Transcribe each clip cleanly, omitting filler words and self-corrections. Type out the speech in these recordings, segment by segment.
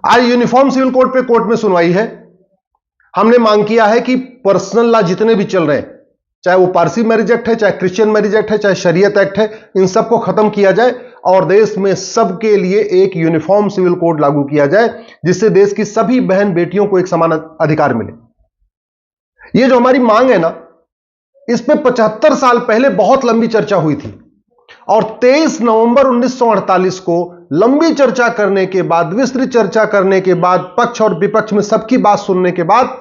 आज uniform civil code पे court में सुनवाई है। हमने मांग किया है कि पर्सनल लॉ जितने भी चल रहे हैं, चाहे वो पारसी मैरिज एक्ट है, चाहे क्रिश्चियन मैरिज एक्ट है, चाहे शरीयत एक्ट है, इन सबको खत्म किया जाए और देश में सबके लिए एक यूनिफॉर्म सिविल कोड लागू किया जाए, जिससे देश की सभी बहन बेटियों को एक समान अधिकार मिले। ये जो हमारी मांग है ना, इस पे 75 साल पहले बहुत लंबी चर्चा हुई थी और 23 नवंबर 1948 को लंबी चर्चा करने के बाद, विस्तृत चर्चा करने के बाद, पक्ष और विपक्ष में सबकी बात सुनने के बाद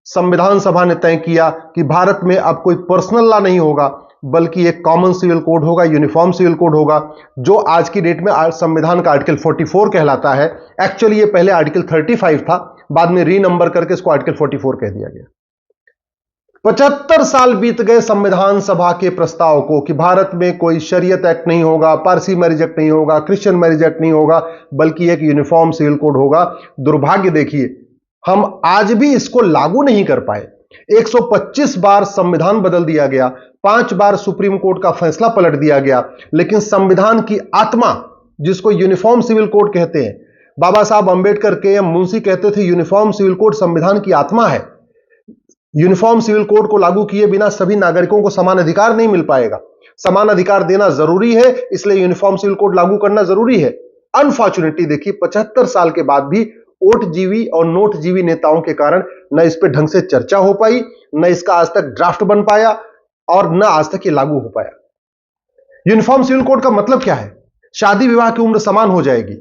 संविधान सभा ने तय किया कि भारत में अब कोई पर्सनल लॉ नहीं होगा, बल्कि एक कॉमन सिविल कोड होगा, यूनिफॉर्म सिविल कोड होगा, जो आज की डेट में संविधान का आर्टिकल 44 कहलाता है। एक्चुअली ये पहले आर्टिकल 35 था, बाद में रीनंबर करके इसको आर्टिकल 44 कह दिया गया। 75 साल बीत गए संविधान सभा के प्रस्ताव को कि भारत में कोई शरीयत एक्ट नहीं होगा, पारसी मैरिज एक्ट नहीं होगा, क्रिश्चियन मैरिज एक्ट नहीं होगा, बल्कि एक यूनिफॉर्म सिविल कोड होगा। दुर्भाग्य देखिए, हम आज भी इसको लागू नहीं कर पाए। 125 बार संविधान बदल दिया गया, 5 बार सुप्रीम कोर्ट का फैसला पलट दिया गया, लेकिन संविधान की आत्मा, जिसको यूनिफॉर्म सिविल कोड कहते हैं, बाबा साहब अंबेडकर के मुंशी कहते थे यूनिफॉर्म सिविल कोड संविधान की आत्मा है। यूनिफॉर्म सिविल कोड को लागू किए बिना सभी नागरिकों को समान अधिकार नहीं मिल पाएगा। समान अधिकार देना जरूरी है, इसलिए यूनिफॉर्म सिविल कोड लागू करना जरूरी है। अनफॉर्चुनेटली देखिए, 75 साल के बाद भी ओटजीवी और नोटजीवी नेताओं के कारण न इस पर ढंग से चर्चा हो पाई, न इसका आज तक ड्राफ्ट बन पाया और न आज तक ये लागू हो पाया। यूनिफॉर्म सिविल कोड का मतलब क्या है? शादी विवाह की उम्र समान हो जाएगी,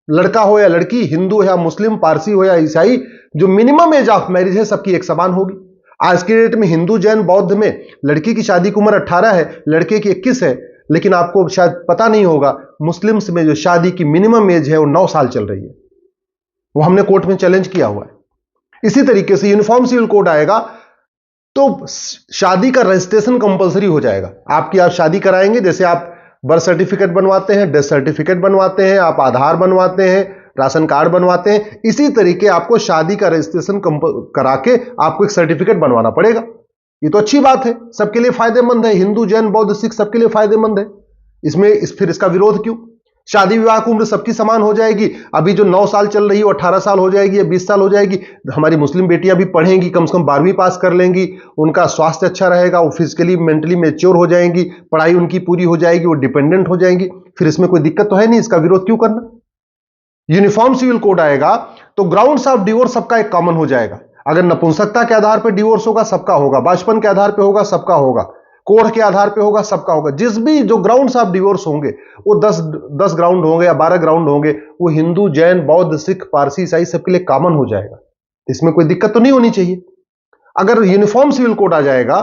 लड़का हो या लड़की, हिंदू या मुस्लिम, पारसी हो या ईसाई, जो मिनिमम एज ऑफ मैरिज है सबकी एक समान होगी। आज की डेट में हिंदू, जैन, बौद्ध में लड़की की शादी की उम्र 18 है, लड़के की 21 है, लेकिन आपको शायद पता नहीं होगा, मुस्लिम्स में जो शादी की मिनिमम एज है वो 9 साल चल रही है। वो हमने कोर्ट में चैलेंज किया हुआ है। इसी तरीके से यूनिफॉर्म सिविल कोड आएगा तो शादी का रजिस्ट्रेशन कंपलसरी हो जाएगा। आप शादी कराएंगे, जैसे आप बर्थ सर्टिफिकेट बनवाते हैं, डेथ सर्टिफिकेट बनवाते हैं, आप आधार बनवाते हैं, राशन कार्ड बनवाते हैं, इसी तरीके आपको शादी का रजिस्ट्रेशन करा के आपको एक सर्टिफिकेट बनवाना पड़ेगा। ये तो अच्छी बात है, सबके लिए फायदेमंद है, हिंदू, जैन, बौद्ध, सिख सबके लिए फायदेमंद है। फिर इसका विरोध क्यों? शादी विवाह की उम्र सबकी समान हो जाएगी। अभी जो 9 साल चल रही है वो 18 साल हो जाएगी या 20 साल हो जाएगी। हमारी मुस्लिम बेटियां भी पढ़ेंगी, कम से कम 12वीं पास कर लेंगी, उनका स्वास्थ्य अच्छा रहेगा, वो फिजिकली मेंटली मैच्योर हो जाएंगी, पढ़ाई उनकी पूरी हो जाएगी, वो डिपेंडेंट हो जाएंगी। फिर इसमें कोई दिक्कत तो है नहीं, इसका विरोध क्यों करना? यूनिफॉर्म सिविल कोड आएगा तो ग्राउंड्स ऑफ डिवोर्स सबका एक कॉमन हो जाएगा। अगर नपुंसकता के आधार पर डिवोर्स होगा सबका होगा, बचपन के आधार पर होगा सबका होगा, कोढ़ के आधार पे होगा सबका होगा। जिस भी जो ग्राउंड्स ऑफ डिवोर्स होंगे वो 10 ग्राउंड होंगे या 12 ग्राउंड होंगे, वो हिंदू, जैन, बौद्ध, सिख, पारसी, ईसाई सबके लिए कॉमन हो जाएगा। इसमें कोई दिक्कत तो नहीं होनी चाहिए। अगर यूनिफॉर्म सिविल कोड आ जाएगा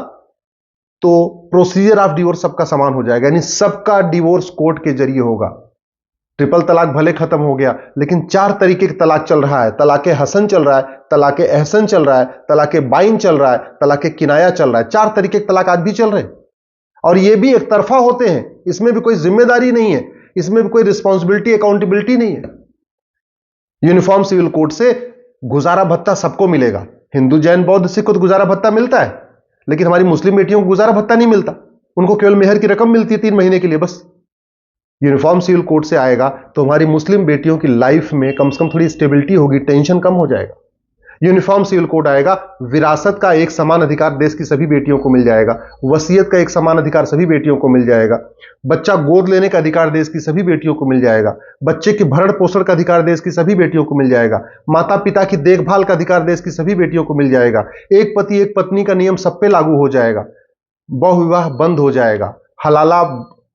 तो प्रोसीजर ऑफ डिवोर्स सबका समान हो जाएगा, यानी सबका डिवोर्स कोर्ट के जरिए होगा। ट्रिपल तलाक भले खत्म हो गया, लेकिन 4 तरीके का तलाक चल रहा है। तलाके हसन चल रहा है, तलाके एहसन चल रहा है, तलाके बाइन चल रहा है, तलाके किनाया चल रहा है। 4 तरीके के तलाक आज भी चल रहे हैं और ये भी एक तरफा होते हैं। इसमें भी कोई जिम्मेदारी नहीं है, इसमें भी कोई रिस्पॉन्सिबिलिटी, अकाउंटेबिलिटी नहीं है। यूनिफॉर्म सिविल कोड से गुजारा भत्ता सबको मिलेगा। हिंदू, जैन, बौद्ध, सिख को तो गुजारा भत्ता मिलता है, लेकिन हमारी मुस्लिम बेटियों को गुजारा भत्ता नहीं मिलता। उनको केवल मेहर की रकम मिलती है 3 महीने के लिए बस। यूनिफॉर्म सिविल कोड से आएगा तो हमारी मुस्लिम बेटियों की लाइफ में कम से कम थोड़ी स्टेबिलिटी होगी, टेंशन कम हो जाएगा। यूनिफॉर्म सिविल कोड आएगा, विरासत का एक समान अधिकार देश की सभी बेटियों को मिल जाएगा, वसीयत का एक समान अधिकार सभी बेटियों को मिल जाएगा, बच्चा गोद लेने का अधिकार देश की सभी बेटियों को मिल जाएगा, बच्चे के भरण पोषण का अधिकार देश की सभी बेटियों को मिल जाएगा, माता पिता की देखभाल का अधिकार देश की सभी बेटियों को मिल जाएगा, एक पति एक पत्नी का नियम सब पे लागू हो जाएगा, बहुविवाह बंद हो जाएगा, हलाला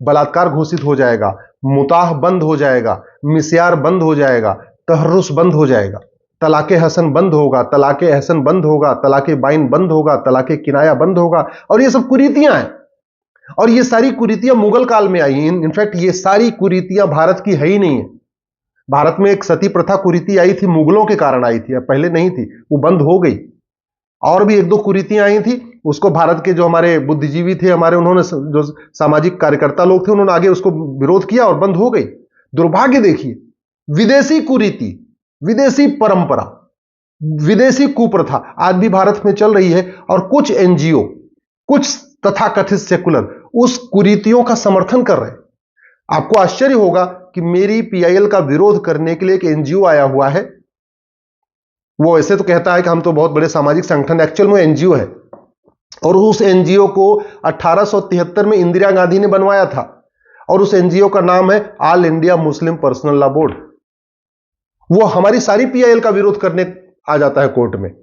बलात्कार घोषित हो जाएगा, मुताह बंद हो जाएगा, मिस्यार बंद हो जाएगा, तहर्रुस बंद हो जाएगा, तलाके हसन बंद होगा, तलाके एहसन बंद होगा, तलाके बाइन बंद होगा, तलाके किनाया बंद होगा। और ये सब कुरीतियां हैं, और ये सारी कुरीतियां मुगल काल में आई हैं। इनफैक्ट ये सारी कुरीतियां भारत की है ही नहीं है। भारत में एक सती प्रथा कुरीति आई थी, मुगलों के कारण आई थी, पहले नहीं थी, वो बंद हो गई। और भी 1-2 कुरीतियां आई थी, उसको भारत के जो हमारे बुद्धिजीवी थे, हमारे उन्होंने जो सामाजिक कार्यकर्ता लोग थे, उन्होंने आगे उसको विरोध किया और बंद हो गई। दुर्भाग्य देखिए, विदेशी कुरीति, विदेशी परंपरा, विदेशी कुप्रथा आज भी भारत में चल रही है, और कुछ एनजीओ, कुछ तथाकथित सेकुलर उस कुरीतियों का समर्थन कर रहे हैं। आपको आश्चर्य होगा कि मेरी पीआईएल का विरोध करने के लिए एक एनजीओ आया हुआ है, वो ऐसे तो कहता है कि हम तो बहुत बड़े सामाजिक संगठन, एक्चुअल में एनजीओ है, और उस एनजीओ को 1873 में इंदिरा गांधी ने बनवाया था, और उस एनजीओ का नाम है all India Muslim personal law board. वो हमारी सारी पीआईएल का विरोध करने आ जाता है कोर्ट में।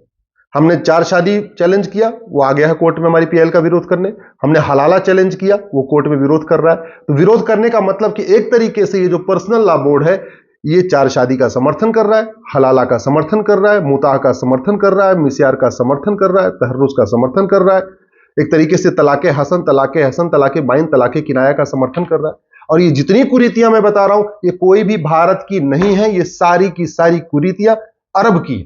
हमने 4 शादी चैलेंज किया, वो आ गया है कोर्ट में हमारी पीआईएल का विरोध करने। हमने हलाला चैलेंज किया, वो कोर्ट में विरोध कर रहा है। तो विरोध करने का मतलब कि एक तरीके से ये जो पर्सनल लॉ बोर्ड है, ये 4 शादी का समर्थन कर रहा है, हलाला का समर्थन कर रहा है, मुताह का समर्थन कर रहा है, मिस्यार का समर्थन कर रहा है, तहर्रुस का समर्थन कर रहा है, एक तरीके से तलाके हसन, तलाके बाइन, तलाके किनाया का समर्थन कर रहा है। और ये जितनी कुरीतियां मैं बता रहा हूं, ये कोई भी भारत की नहीं है, ये सारी की सारी कुरीतियां अरब की।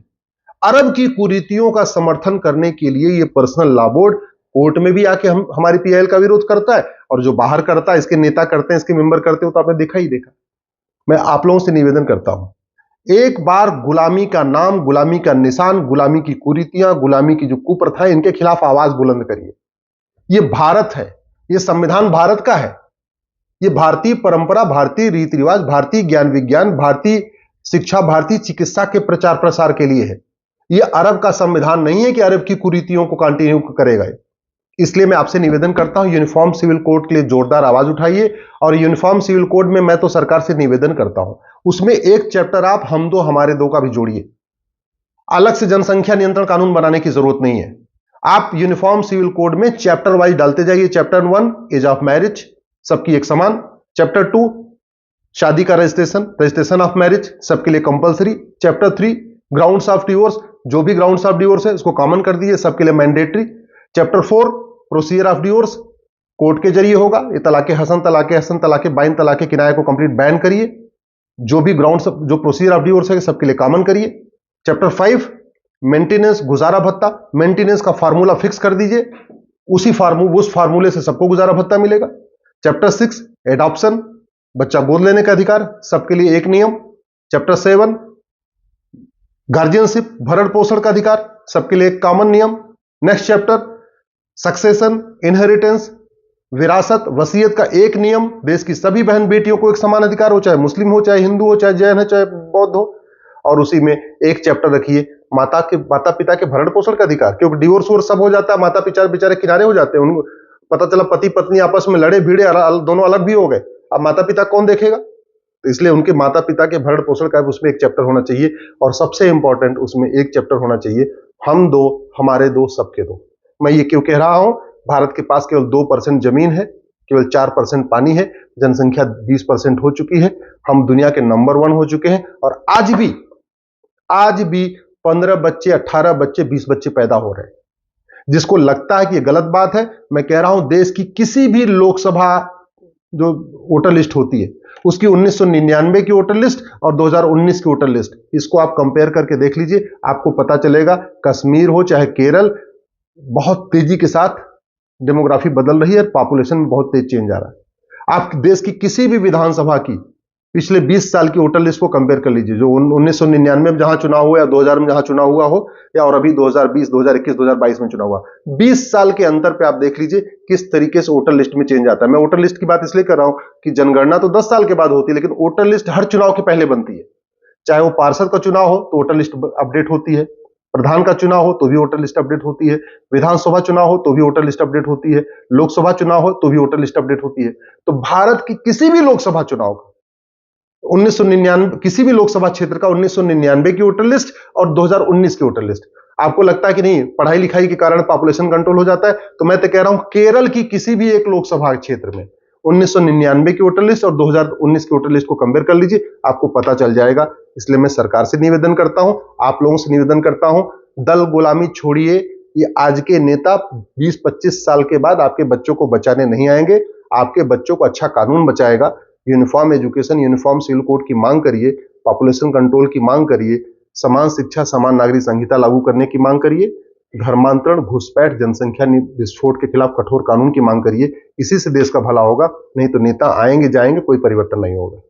अरब की कुरीतियों का समर्थन करने के लिए ये पर्सनल लॉ बोर्ड कोर्ट में भी आके हमारी पीआईएल का विरोध करता है, और जो बाहर करता है, इसके नेता करते हैं, इसके मेंबर करते हो, तो आपने देखा ही देखा। मैं आप लोगों से निवेदन करता हूं, एक बार गुलामी का नाम, गुलामी का निशान, गुलामी की कुरीतियां, गुलामी की जो कुप्रथा है, इनके खिलाफ आवाज बुलंद करिए। ये भारत है, ये संविधान भारत का है, ये भारतीय परंपरा, भारतीय रीति रिवाज, भारतीय ज्ञान विज्ञान, भारतीय शिक्षा, भारतीय चिकित्सा के प्रचार प्रसार के लिए है। ये अरब का संविधान नहीं है कि अरब की कुरीतियों को कंटिन्यू करेगा। इसलिए मैं आपसे निवेदन करता हूं, यूनिफॉर्म सिविल कोड के लिए जोरदार आवाज उठाइए। और यूनिफॉर्म सिविल कोड में मैं तो सरकार से निवेदन करता हूं, उसमें एक चैप्टर आप हम दो हमारे दो का भी जोड़िए। अलग से जनसंख्या नियंत्रण कानून बनाने की जरूरत नहीं है। आप यूनिफॉर्म सिविल कोड में चैप्टर वाइज डालते जाइए। चैप्टर 1 एज ऑफ मैरिज, सबकी एक समान। चैप्टर 2 शादी का रजिस्ट्रेशन ऑफ मैरिज, सबके लिए compulsory. Chapter 3 grounds of divorce, जो भी ग्राउंड्स ऑफ डिवोर्स है उसको कॉमन कर दीजिए, सबके लिए mandatory. Chapter 4 procedure of divorce, court के जरिए होगा। ये तलाके हसन, तलाके बाइन, तलाके किनाया को कंप्लीट बैन करिए। जो भी ग्राउंड्स, जो प्रोसीजर ऑफ डिवोर्स है, सबके लिए कॉमन करिए। चैप्टर 5 मेंटेनेंस, गुजारा भत्ता, मेंटेनेंस का फार्मूला फिक्स कर दीजिए, उस फार्मूले से सबको गुजारा भत्ता मिलेगा। चैप्टर 6 एडॉप्शन, बच्चा गोद लेने का अधिकार, सबके लिए एक नियम। चैप्टर 7 गार्जियनशिप, भरण पोषण का अधिकार, सबके लिए एक कॉमन नियम। नेक्स्ट चैप्टर सक्सेशन, इनहेरिटेंस, विरासत, वसीयत का एक नियम। देश की सभी बहन बेटियों को एक समान अधिकार हो, चाहे मुस्लिम हो, चाहे हिंदू हो, चाहे जैन हो, चाहे बौद्ध हो। और उसी में एक चैप्टर रखिए माता पिता के भरण पोषण का अधिकार, क्योंकि डिवोर्स वोर्स सब हो जाता है, माता पिता बेचारे किनारे हो जाते हैं। उनको पता चला पति पत्नी आपस में लड़े भिड़े, दोनों अलग भी हो गए, अब माता पिता कौन देखेगा? तो इसलिए उनके माता पिता के भरण पोषण का उसमें एक चैप्टर होना चाहिए। और सबसे इंपॉर्टेंट उसमें एक चैप्टर होना चाहिए हम दो हमारे दो सबके दो। मैं ये क्यों कह रहा हूं? भारत के पास केवल 2% जमीन है, केवल 4% पानी है, जनसंख्या 20% हो चुकी है, हम दुनिया के नंबर 1 हो चुके हैं। और आज भी 15 बच्चे, 18 बच्चे, 20 बच्चे पैदा हो रहे हैं। जिसको लगता है कि ये गलत बात है, मैं कह रहा हूं देश की किसी भी लोकसभा जो वोटर लिस्ट होती है, उसकी 1999 की वोटर लिस्ट और 2019 की वोटर लिस्ट, इसको आप कंपेयर करके देख लीजिए, आपको पता चलेगा कश्मीर हो चाहे केरल, बहुत तेजी के साथ डेमोग्राफी बदल रही है, पॉपुलेशन में बहुत तेज चेंज आ रहा है। आप देश की किसी भी विधानसभा की पिछले 20 साल की वोटर लिस्ट को कंपेयर कर लीजिए, जो 1999 में जहां चुनाव हुआ या 2000 में जहां चुनाव हुआ हो, या और अभी 2020, 2021, 2022 में चुनाव हुआ, 20 साल के अंतर पे आप देख लीजिए किस तरीके से वोटर लिस्ट में चेंज आता है। मैं वोटर लिस्ट की बात इसलिए कर रहा हूं कि जनगणना तो 10 साल के बाद होती है, लेकिन वोटर लिस्ट हर चुनाव के पहले बनती है। चाहे वो पार्षद का चुनाव हो तो वोटर लिस्ट अपडेट होती है, प्रधान का चुनाव हो तो भी वोटर लिस्ट अपडेट होती है, विधानसभा चुनाव हो तो भी वोटर लिस्ट अपडेट होती है, लोकसभा चुनाव हो तो भी वोटर लिस्ट अपडेट होती है। तो भारत की किसी भी लोकसभा चुनाव का 1999, किसी भी लोकसभा क्षेत्र का 1999 की वोटर लिस्ट और 2019 की वोटर लिस्ट, आपको लगता है कि नहीं पढ़ाई लिखाई के कारण पॉपुलेशन कंट्रोल हो जाता है? तो मैं तो कह रहा हूं केरल की किसी भी एक लोकसभा क्षेत्र में 1999 की वोटर लिस्ट और 2019 की वोटर लिस्ट को कंपेयर कर लीजिए, आपको पता चल जाएगा। इसलिए मैं सरकार से निवेदन करता हूं, आप लोगों से निवेदन करता हूं, दल गुलामी छोड़िए। ये आज के नेता 20-25 साल के बाद आपके बच्चों को बचाने नहीं आएंगे, आपके बच्चों को अच्छा कानून बचाएगा। Uniform education, uniform civil code की मांग करिए, पॉपुलेशन कंट्रोल की मांग करिए, समान शिक्षा समान नागरिक संहिता लागू करने की मांग करिए, धर्मांतरण, घुसपैठ, जनसंख्या विस्फोट के खिलाफ कठोर कानून की मांग करिए। इसी से देश का भला होगा, नहीं तो नेता आएंगे जाएंगे, कोई परिवर्तन नहीं होगा।